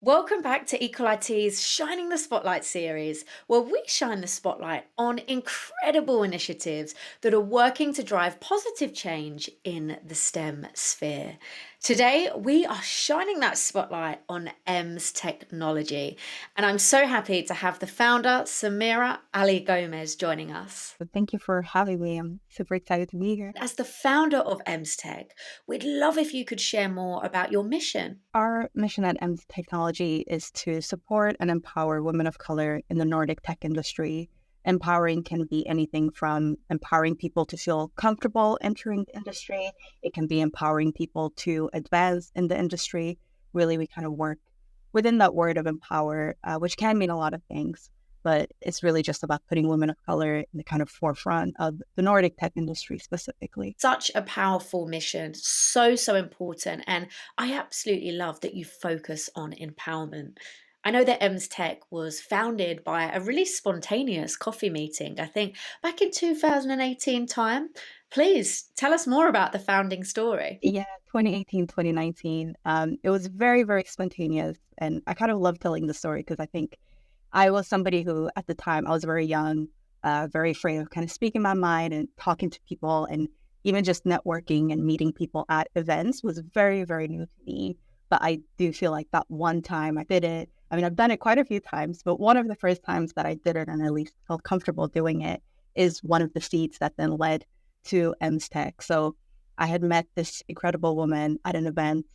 Welcome back to Equal IT's Shining the Spotlight series, where we shine the spotlight on incredible initiatives that are working to drive positive change in the STEM sphere. Today, we are shining that spotlight on EMMS Technology, and I'm so happy to have the founder, Samira Ali Gomes, joining us. So thank you for having me. I'm super excited to be here. As the founder of EMMSTech, we'd love if you could share more about your mission. Our mission at EMS Technology is to support and empower women of color in the Nordic tech industry. Empowering can be anything from empowering people to feel comfortable entering the industry. It can be empowering people to advance in the industry. Really, we kind of work within that word of empower, which can mean a lot of things. But it's really just about putting women of color in the kind of forefront of the Nordic tech industry specifically. Such a powerful mission, so important. And I absolutely love that you focus on empowerment. I know that EMMSTech was founded by a really spontaneous coffee meeting, I think back in 2018 time. Please tell us more about the founding story. Yeah, 2018, 2019. It was very, very spontaneous. And I kind of love telling the story because I think I was somebody who, at the time, I was very young, very afraid of kind of speaking my mind and talking to people. And even just networking and meeting people at events was very, very new to me. But I do feel like that one time I did it. I mean, I've done it quite a few times, but one of the first times that I did it and at least felt comfortable doing it is one of the seeds that then led to EMMSTech. So I had met this incredible woman at an event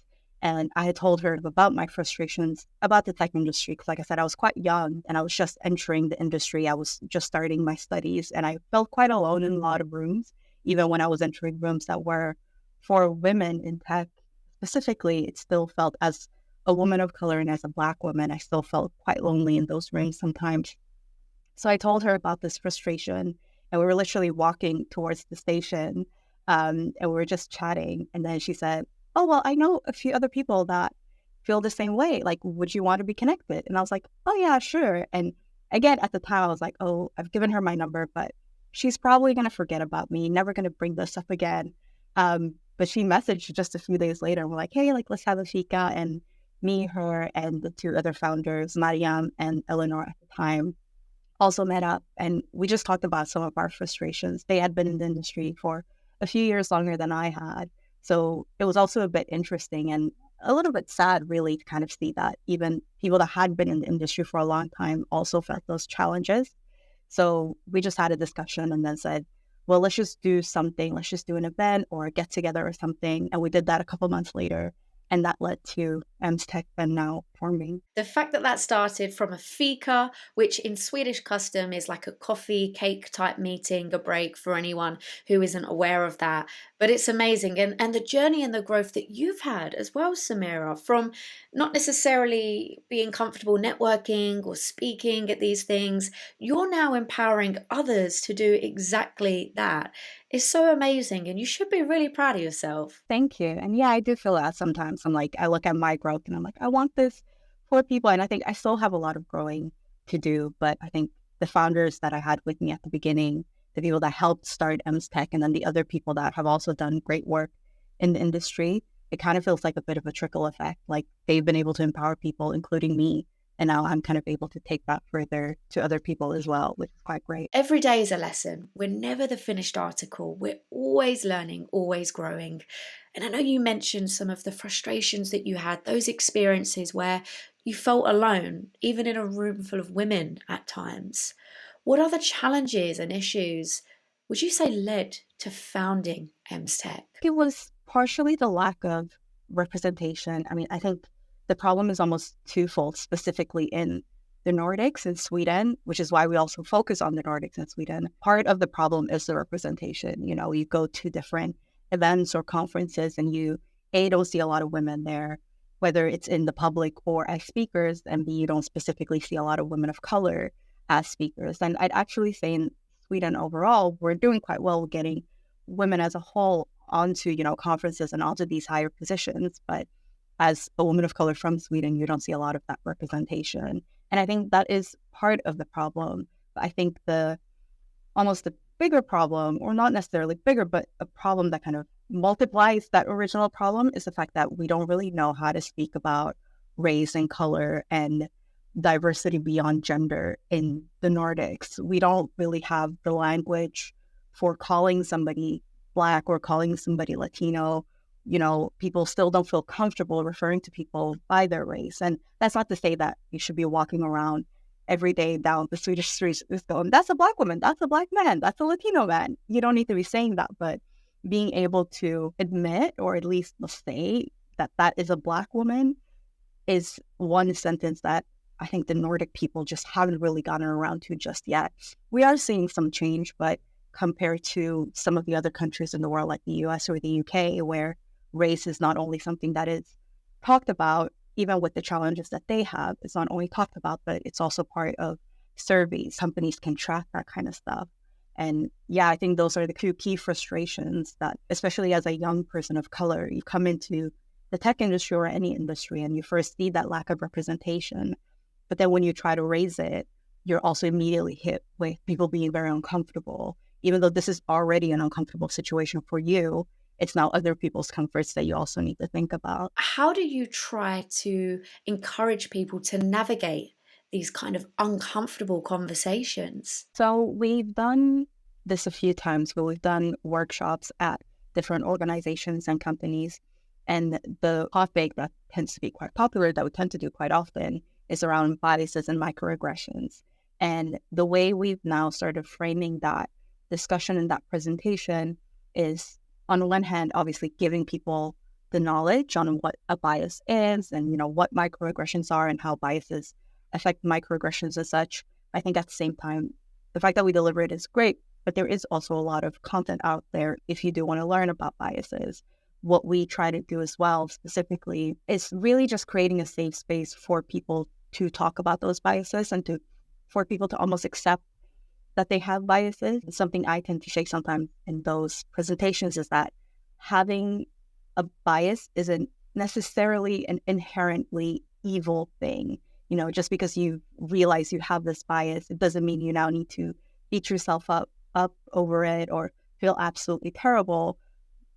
and I had told her about my frustrations about the tech industry. Because, like I said, I was quite young and I was just entering the industry. I was just starting my studies and I felt quite alone in a lot of rooms, even when I was entering rooms that were for women in tech. Specifically, it still felt as a woman of color and as a Black woman, I still felt quite lonely in those rooms sometimes. So I told her about this frustration, and we were literally walking towards the station, and we were just chatting. And then she said, "Oh, well, I know a few other people that feel the same way. Like, would you want to be connected?" And I was like, "Oh, yeah, sure." And again, at the time, I was like, "Oh, I've given her my number, but she's probably going to forget about me, never going to bring this up again." But she messaged just a few days later, and we're like, "Hey, like, let's have a fika." And me, her, and the two other founders, Mariam and Eleanor at the time, also met up and we just talked about some of our frustrations. They had been in the industry for a few years longer than I had. So it was also a bit interesting and a little bit sad, really, to kind of see that even people that had been in the industry for a long time also felt those challenges. So we just had a discussion and then said, well, let's just do something. Let's just do an event or a get together or something. And we did that a couple months later. And that led to EMMSTech and now forming. The fact that that started from a fika, which in Swedish custom is like a coffee cake type meeting, a break for anyone who isn't aware of that. But it's amazing. And the journey and the growth that you've had as well, Samira, from not necessarily being comfortable networking or speaking at these things, you're now empowering others to do exactly that. It's so amazing. And you should be really proud of yourself. Thank you. And yeah, I do feel that sometimes. I'm like, I look at my growth and I'm like, I want this for people. And I think I still have a lot of growing to do. But I think the founders that I had with me at the beginning, the people that helped start EMSTech, and then the other people that have also done great work in the industry, it kind of feels like a bit of a trickle effect. Like they've been able to empower people, including me. And now I'm kind of able to take that further to other people as well, which is quite great. Every day is a lesson. We're never the finished article. We're always learning, always growing. And I know you mentioned some of the frustrations that you had, those experiences where you felt alone, even in a room full of women at times. What other challenges and issues would you say led to founding EMSTech? It was partially the lack of representation. I mean, I think the problem is almost twofold, specifically in the Nordics and Sweden, which is why we also focus on the Nordics and Sweden. Part of the problem is the representation. You know, you go to different events or conferences and you, A, don't see a lot of women there, whether it's in the public or as speakers, and B, you don't specifically see a lot of women of color as speakers. And I'd actually say in Sweden overall, we're doing quite well with getting women as a whole onto, you know, conferences and onto these higher positions. But as a woman of color from Sweden, you don't see a lot of that representation. And I think that is part of the problem. But I think almost the bigger problem, or not necessarily bigger, but a problem that kind of multiplies that original problem is the fact that we don't really know how to speak about race and color and diversity beyond gender in the Nordics. We don't really have the language for calling somebody Black or calling somebody Latino. People still don't feel comfortable referring to people by their race. And that's not to say that you should be walking around every day down the Swedish streets going, that's a Black woman, that's a Black man, that's a Latino man. You don't need to be saying that, but being able to admit or at least say that that is a Black woman is one sentence that I think the Nordic people just haven't really gotten around to just yet. We are seeing some change, but compared to some of the other countries in the world like the US or the UK, where race is not only something that is talked about, even with the challenges that they have, it's not only talked about, but it's also part of surveys. Companies can track that kind of stuff. And yeah, I think those are the two key frustrations that, especially as a young person of color, you come into the tech industry or any industry and you first see that lack of representation. But then when you try to raise it, you're also immediately hit with people being very uncomfortable. Even though this is already an uncomfortable situation for you, it's now other people's comforts that you also need to think about. How do you try to encourage people to navigate these kind of uncomfortable conversations? So we've done this a few times where we've done workshops at different organizations and companies. And the topic that tends to be quite popular that we tend to do quite often is around biases and microaggressions. And the way we've now started framing that discussion and that presentation is, on the one hand, obviously giving people the knowledge on what a bias is and, what microaggressions are and how biases affect microaggressions as such. I think at the same time, the fact that we deliver it is great, but there is also a lot of content out there if you do want to learn about biases. What we try to do as well specifically is really just creating a safe space for people to talk about those biases and for people to almost accept that they have biases. Something I tend to say sometimes in those presentations is that having a bias isn't necessarily an inherently evil thing. Just because you realize you have this bias, it doesn't mean you now need to beat yourself up over it or feel absolutely terrible.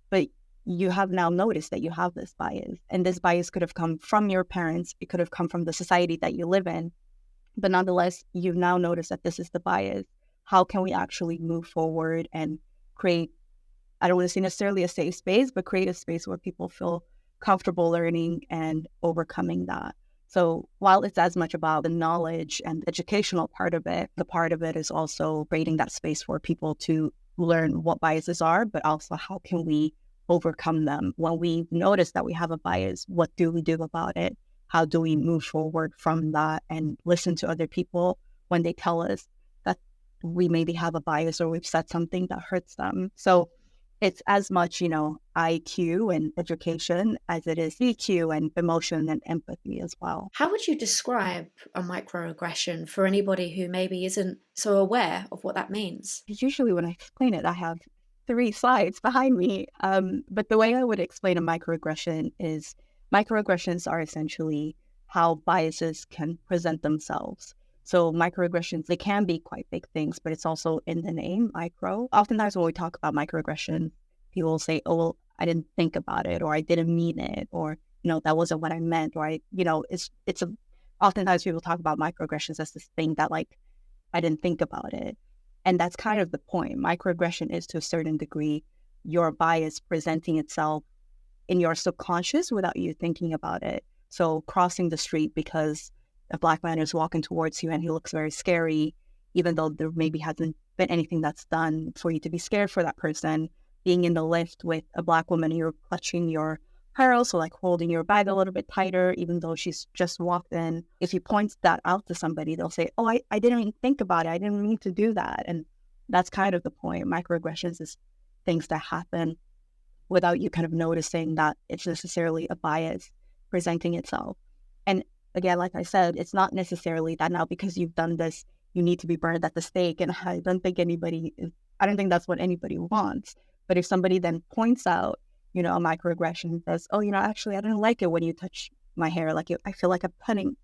But you have now noticed that you have this bias. And this bias could have come from your parents. It could have come from the society that you live in. But nonetheless, you've now noticed that this is the bias. How can we actually move forward and create, I don't want to say necessarily a safe space, but create a space where people feel comfortable learning and overcoming that. So while it's as much about the knowledge and educational part of it, the part of it is also creating that space for people to learn what biases are, but also how can we overcome them. When we notice that we have a bias, what do we do about it? How do we move forward from that and listen to other people when they tell us that we maybe have a bias or we've said something that hurts them? So it's as much, IQ and education as it is EQ and emotion and empathy as well. How would you describe a microaggression for anybody who maybe isn't so aware of what that means? Usually when I explain it, I have 3 slides behind me. But the way I would explain a microaggression is microaggressions are essentially how biases can present themselves. So microaggressions, they can be quite big things, but it's also in the name, micro. Oftentimes when we talk about microaggression, people will say, oh, well, I didn't think about it, or I didn't mean it, or, that wasn't what I meant, or oftentimes people talk about microaggressions as this thing that like, I didn't think about it. And that's kind of the point. Microaggression is to a certain degree your bias presenting itself in your subconscious without you thinking about it. So crossing the street because a Black man is walking towards you and he looks very scary, even though there maybe hasn't been anything that's done for you to be scared for that person. Being in the lift with a Black woman, you're clutching your pearls, so like holding your bag a little bit tighter, even though she's just walked in. If you point that out to somebody, they'll say, oh, I didn't even think about it. I didn't mean to do that. And that's kind of the point. Microaggressions is things that happen without you kind of noticing that it's necessarily a bias presenting itself. And again, like I said, it's not necessarily that now because you've done this, you need to be burned at the stake. And I don't think that's what anybody wants. But if somebody then points out, a microaggression and says, oh, actually, I didn't like it when you touch my hair. Like, I feel like I'm petting,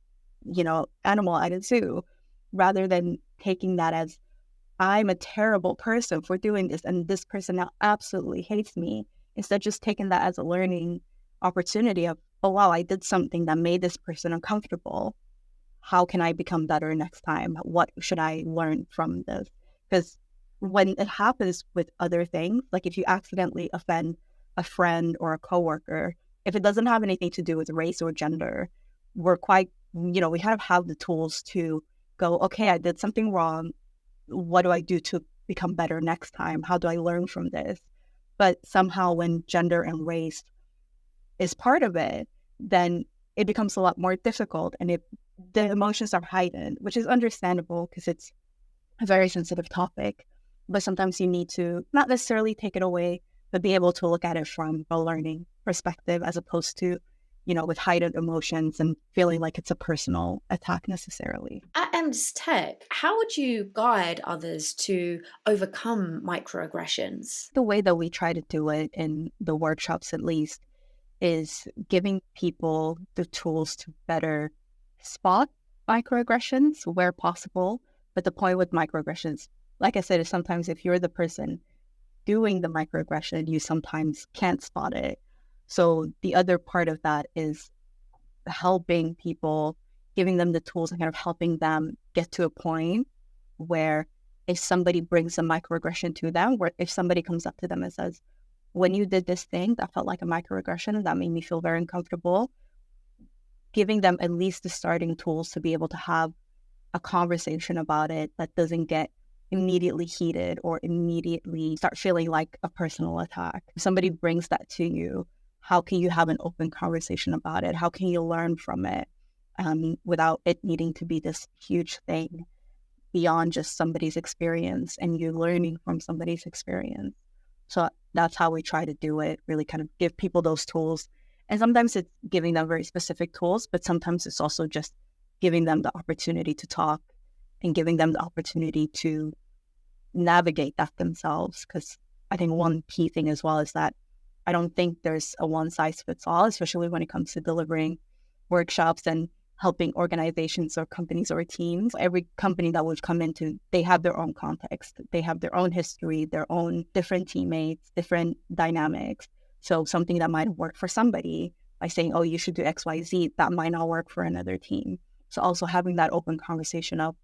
animal at a zoo, rather than taking that as I'm a terrible person for doing this. And this person now absolutely hates me. Instead, just taking that as a learning opportunity of oh, wow, I did something that made this person uncomfortable. How can I become better next time? What should I learn from this? Because when it happens with other things, like if you accidentally offend a friend or a coworker, if it doesn't have anything to do with race or gender, we're quite, we kind of have the tools to go, okay, I did something wrong. What do I do to become better next time? How do I learn from this? But somehow when gender and race is part of it, then it becomes a lot more difficult and the emotions are heightened, which is understandable because it's a very sensitive topic. But sometimes you need to not necessarily take it away, but be able to look at it from a learning perspective as opposed to, with heightened emotions and feeling like it's a personal attack necessarily. At EMMSTech, how would you guide others to overcome microaggressions? The way that we try to do it in the workshops, at least, is giving people the tools to better spot microaggressions where possible. But the point with microaggressions, like I said, is sometimes if you're the person doing the microaggression, you sometimes can't spot it. So the other part of that is helping people, giving them the tools and kind of helping them get to a point where if somebody brings a microaggression to them, where if somebody comes up to them and says, when you did this thing that felt like a microaggression and that made me feel very uncomfortable, giving them at least the starting tools to be able to have a conversation about it that doesn't get immediately heated or immediately start feeling like a personal attack. If somebody brings that to you, how can you have an open conversation about it? How can you learn from it without it needing to be this huge thing beyond just somebody's experience and you learning from somebody's experience? So that's how we try to do it, really kind of give people those tools. And sometimes it's giving them very specific tools, but sometimes it's also just giving them the opportunity to talk and giving them the opportunity to navigate that themselves. Because I think one key thing as well is that I don't think there's a one size fits all, especially when it comes to delivering workshops and helping organizations or companies or teams. Every company that we've come into, they have their own context. They have their own history, their own different teammates, different dynamics. So something that might work for somebody by saying, oh, you should do X, Y, Z, that might not work for another team. So also having that open conversation of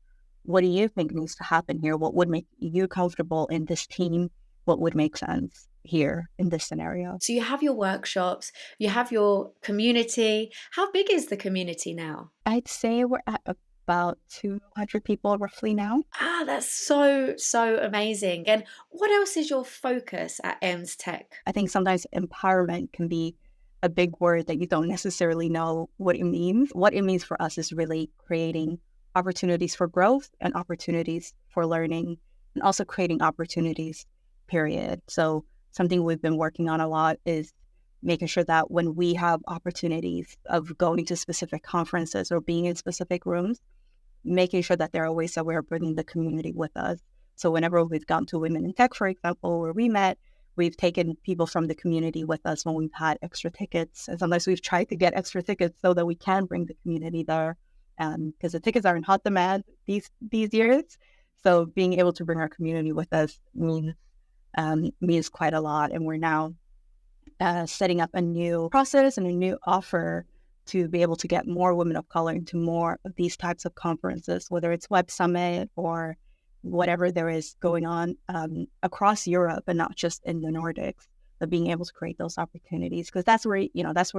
what do you think needs to happen here? What would make you comfortable in this team? What would make sense here in this scenario? So you have your workshops, you have your community. How big is the community now? I'd say we're at about 200 people roughly now. Ah, that's so, so amazing. And what else is your focus at EMMSTech? I think sometimes empowerment can be a big word that you don't necessarily know what it means. What it means for us is really creating opportunities for growth and opportunities for learning and also creating opportunities, period. So something we've been working on a lot is making sure that when we have opportunities of going to specific conferences or being in specific rooms, making sure that there are ways that we're bringing the community with us. So whenever we've gone to Women in Tech, for example, where we met, we've taken people from the community with us when we've had extra tickets. And sometimes we've tried to get extra tickets so that we can bring the community there because the tickets are in hot demand these years. So being able to bring our community with us means quite a lot. And we're now setting up a new process and a new offer to be able to get more women of color into more of these types of conferences, whether it's Web Summit or whatever there is going on across Europe and not just in the Nordics, but being able to create those opportunities because that's where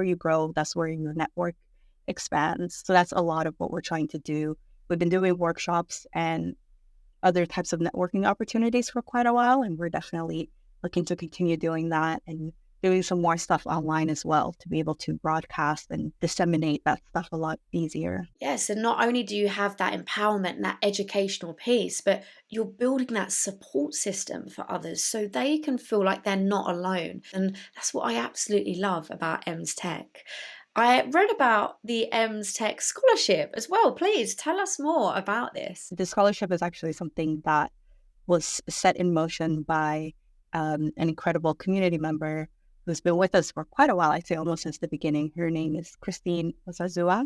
you grow, that's where your network expands. So that's a lot of what we're trying to do. We've been doing workshops and other types of networking opportunities for quite a while, and we're definitely looking to continue doing that and doing some more stuff online as well to be able to broadcast and disseminate that stuff a lot easier. Yes, and not only do you have that empowerment and that educational piece, but you're building that support system for others so they can feel like they're not alone. And that's what I absolutely love about EMMSTech. I read about the EMMSTech Scholarship as well. Please tell us more about this. The scholarship is actually something that was set in motion by an incredible community member who's been with us for quite a while, I'd say almost since the beginning. Her name is Christine Osazua.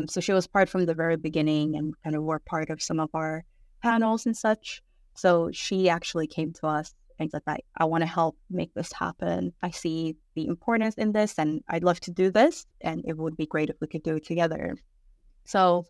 So she was part from the very beginning and kind of were part of some of our panels and such. So she actually came to us and said that I want to help make this happen. I see the importance in this and I'd love to do this. And it would be great if we could do it together. So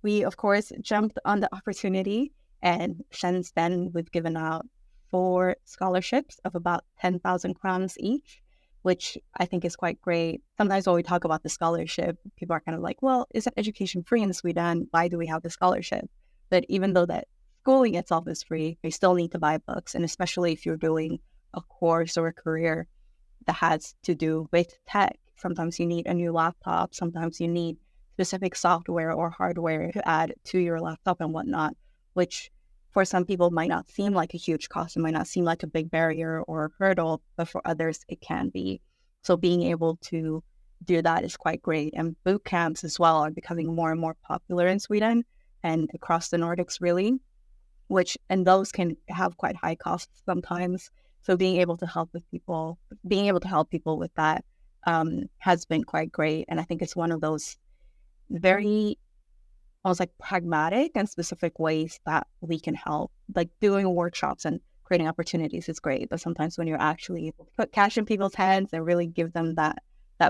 we, of course, jumped on the opportunity. And since then, we've given out 4 scholarships of about 10,000 crowns each, which I think is quite great. Sometimes when we talk about the scholarship, people are kind of like, well, isn't education free in Sweden? Why do we have the scholarship? But even though that schooling itself is free, you still need to buy books. And especially if you're doing a course or a career that has to do with tech, sometimes you need a new laptop, sometimes you need specific software or hardware to add to your laptop and whatnot, which for some people might not seem like a huge cost. It might not seem like a big barrier or a hurdle, but for others, it can be. So being able to do that is quite great. And boot camps as well are becoming more and more popular in Sweden and across the Nordics, really, and those can have quite high costs sometimes. So being able to help people with that has been quite great. And I think it's one of those very almost like pragmatic and specific ways that we can help. Like doing workshops and creating opportunities is great, but sometimes when you're actually able to put cash in people's hands and really give them that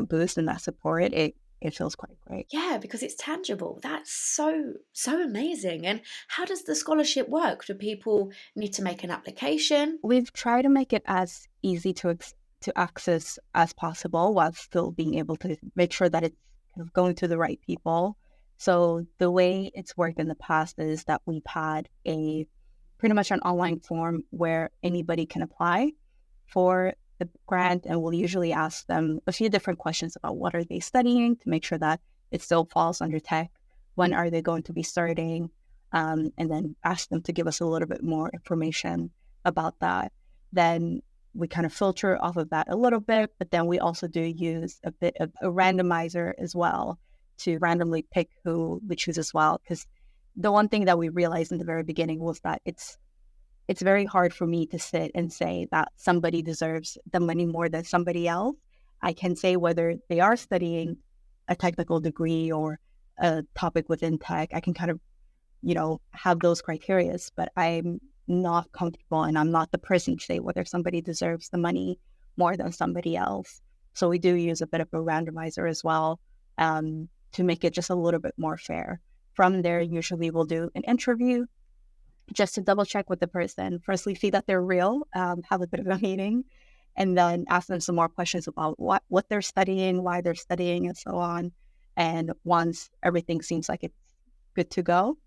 boost and that support, it feels quite great. Yeah, because it's tangible. That's so amazing. And how does the scholarship work? Do people need to make an application? We've tried to make it as easy to access as possible while still being able to make sure that it's kind of going to the right people. So the way it's worked in the past is that we've had a pretty much an online form where anybody can apply for the grant, and we'll usually ask them a few different questions about what are they studying to make sure that it still falls under tech, when are they going to be starting, and then ask them to give us a little bit more information about that. Then we kind of filter off of that a little bit, but then we also do use a bit of a randomizer as well to randomly pick who we choose as well. Because the one thing that we realized in the very beginning was that it's very hard for me to sit and say that somebody deserves the money more than somebody else. I can say whether they are studying a technical degree or a topic within tech. I can kind of, have those criterias, but I'm not comfortable and I'm not the person to say whether somebody deserves the money more than somebody else. So we do use a bit of a randomizer as well, to make it just a little bit more fair. From there, usually we'll do an interview just to double check with the person. Firstly, see that they're real, have a bit of a meeting, and then ask them some more questions about what they're studying, why they're studying, and so on. And once everything seems like it's good to go,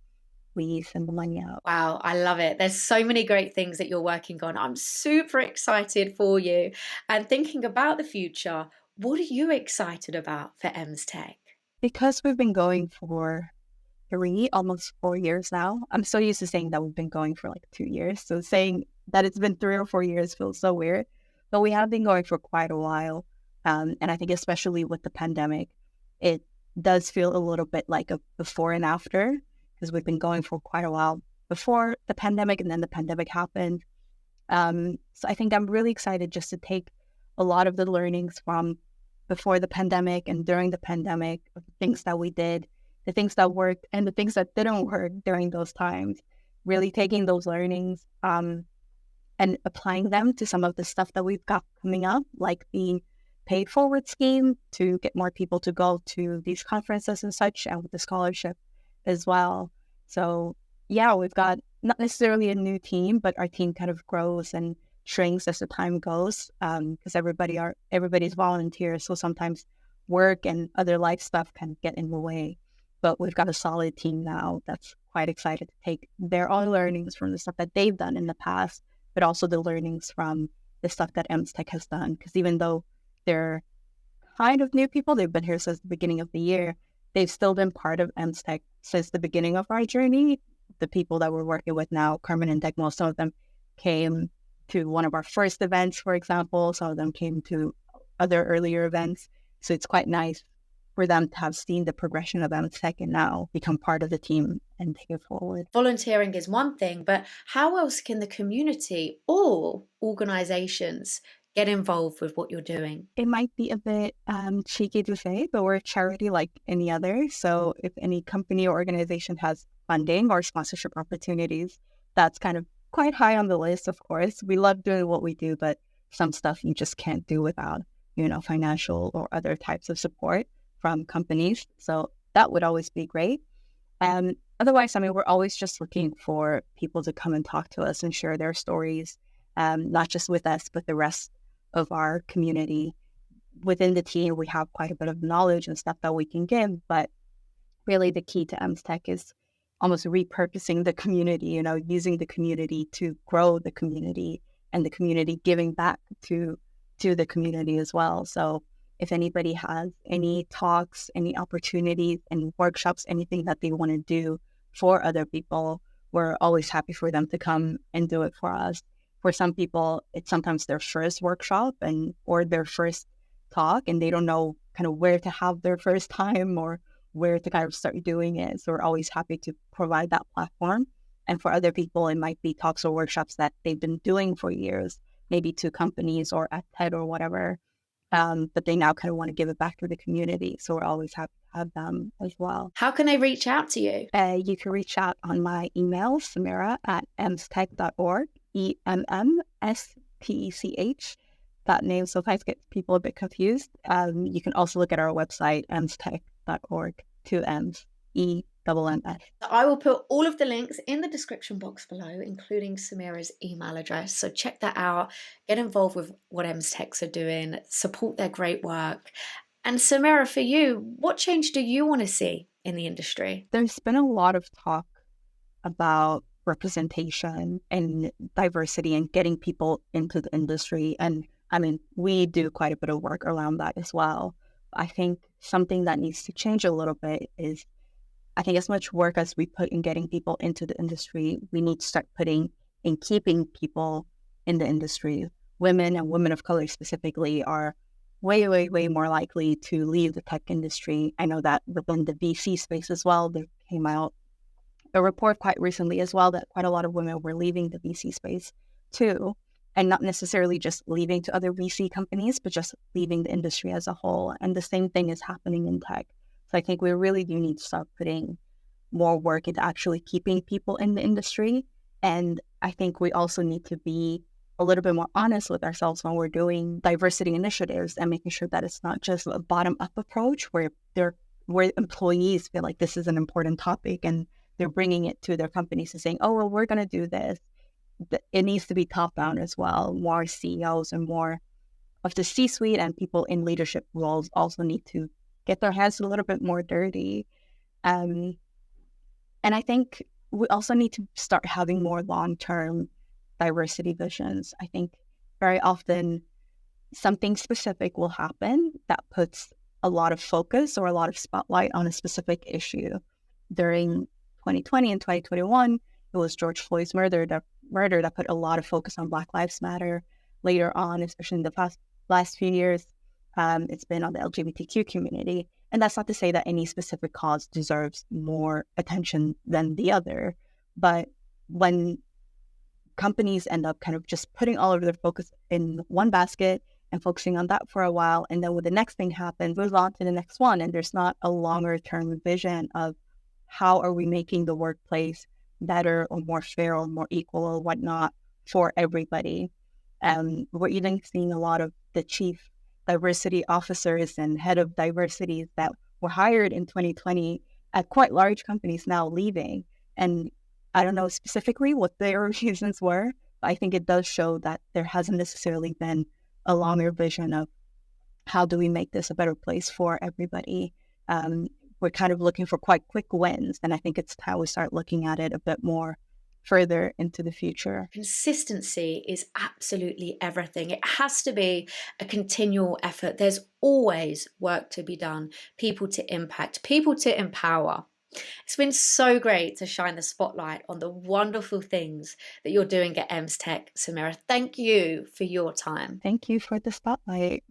we send the money out. Wow, I love it. There's so many great things that you're working on. I'm super excited for you. And thinking about the future, what are you excited about for EMMSTech? Because we've been going for almost 4 years now. I'm so used to saying that we've been going for like 2 years. So saying that it's been 3 or 4 years feels so weird. But we have been going for quite a while. And I think especially with the pandemic, it does feel a little bit like a before and after, because we've been going for quite a while before the pandemic, and then the pandemic happened. So I think I'm really excited just to take a lot of the learnings from before the pandemic and during the pandemic, of the things that we did, the things that worked and the things that didn't work during those times, really taking those learnings and applying them to some of the stuff that we've got coming up, like the paid forward scheme to get more people to go to these conferences and such, and with the scholarship as well. So yeah, we've got not necessarily a new team, but our team kind of grows and shrinks as the time goes, because everybody's volunteers. So sometimes work and other life stuff can get in the way. But we've got a solid team now that's quite excited to take their own learnings from the stuff that they've done in the past, but also the learnings from the stuff that EMMSTech has done. Because even though they're kind of new people, they've been here since the beginning of the year, they've still been part of EMMSTech since the beginning of our journey. The people that we're working with now, Carmen and Degmo, some of them came to one of our first events, for example. Some of them came to other earlier events. So it's quite nice for them to have seen the progression of EMMSTech and now become part of the team and take it forward. Volunteering is one thing, but how else can the community or organizations get involved with what you're doing? It might be a bit cheeky to say, but we're a charity like any other. So if any company or organization has funding or sponsorship opportunities, that's kind of quite high on the list, of course. We love doing what we do, but some stuff you just can't do without, financial or other types of support from companies. So that would always be great. Otherwise, I mean, we're always just looking for people to come and talk to us and share their stories, not just with us, but the rest of our community. Within the team, we have quite a bit of knowledge and stuff that we can give, but really the key to EMMSTech is almost repurposing the community, using the community to grow the community and the community giving back to the community as well. So if anybody has any talks, any opportunities, any workshops, anything that they want to do for other people, we're always happy for them to come and do it for us. For some people, it's sometimes their first workshop or their first talk, and they don't know kind of where to have their first time or where to kind of start doing it. So we're always happy to provide that platform. And for other people, it might be talks or workshops that they've been doing for years, maybe to companies or at TED or whatever. But they now kind of want to give it back to the community. So we're always happy to have them as well. How can they reach out to you? You can reach out on my email, samira@emmstech.org, EMMSTech. That name sometimes gets people a bit confused. You can also look at our website, EMMSTech.org, 2M's, EMMS. I will put all of the links in the description box below, including Samira's email address. So check that out, get involved with what EMMSTechs are doing, support their great work. And Samira, for you, what change do you want to see in the industry? There's been a lot of talk about representation and diversity and getting people into the industry. And I mean, we do quite a bit of work around that as well. I think something that needs to change a little bit is, I think as much work as we put in getting people into the industry, we need to start putting in keeping people in the industry. Women and women of color specifically are way, way, way more likely to leave the tech industry. I know that within the VC space as well, there came out a report quite recently as well that quite a lot of women were leaving the VC space too. And not necessarily just leaving to other VC companies, but just leaving the industry as a whole. And the same thing is happening in tech. So I think we really do need to start putting more work into actually keeping people in the industry. And I think we also need to be a little bit more honest with ourselves when we're doing diversity initiatives and making sure that it's not just a bottom-up approach where employees feel like this is an important topic and they're bringing it to their companies and saying, oh, well, we're going to do this. It needs to be top-down as well. More CEOs and more of the C-suite and people in leadership roles also need to get their hands a little bit more dirty. And I think we also need to start having more long-term diversity visions. I think very often something specific will happen that puts a lot of focus or a lot of spotlight on a specific issue. During 2020 and 2021, it was George Floyd's murder that put a lot of focus on Black Lives Matter. Later on, especially in the last few years, it's been on the LGBTQ community. And that's not to say that any specific cause deserves more attention than the other. But when companies end up kind of just putting all of their focus in one basket and focusing on that for a while, and then when the next thing happens, move on to the next one, and there's not a longer term vision of how are we making the workplace better or more fair or more equal or whatnot for everybody. We're even seeing a lot of the chief diversity officers and head of diversity that were hired in 2020 at quite large companies now leaving. And I don't know specifically what their reasons were, but I think it does show that there hasn't necessarily been a longer vision of how do we make this a better place for everybody. We're kind of looking for quite quick wins. And I think it's time we start looking at it a bit more further into the future. Consistency is absolutely everything. It has to be a continual effort. There's always work to be done, people to impact, people to empower. It's been so great to shine the spotlight on the wonderful things that you're doing at EMMSTech, Samira. Thank you for your time. Thank you for the spotlight.